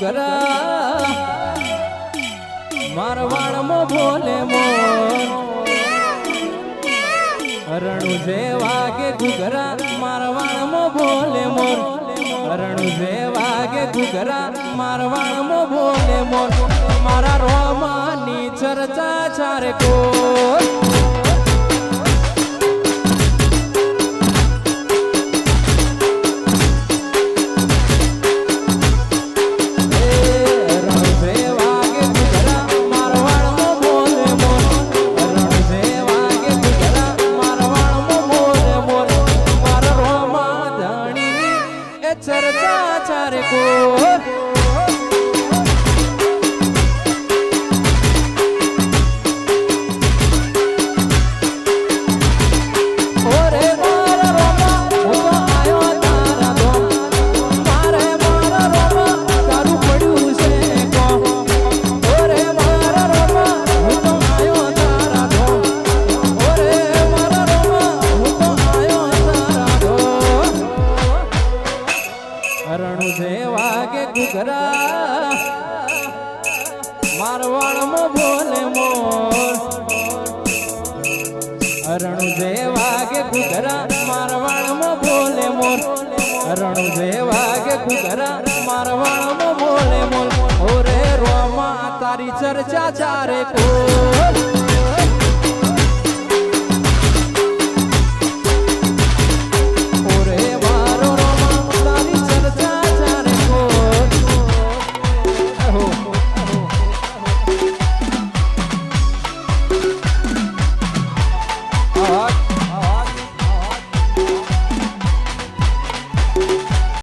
ઘુઘરા મારવાડમાં બોલે મોર હરણું જે વાગે ઘુઘરા મારવાડમાં બોલે મોર હરણું જે વાગે ઘુઘરા મારવાડમાં બોલે મોર મારા રોમાની ચર્ચા ચારે કોર चर्चा चारे को હરણું જે વાગે ઘુઘરા મારવાડમાં બોલે મોર હરણું જે વાગે ઘુઘરા મારવાડમાં બોલે મોર હરણું જે વાગે ઘુઘરા મારવાડમાં બોલે મોર ઓરે રોમા તારી ચર્ચા ચારે કોર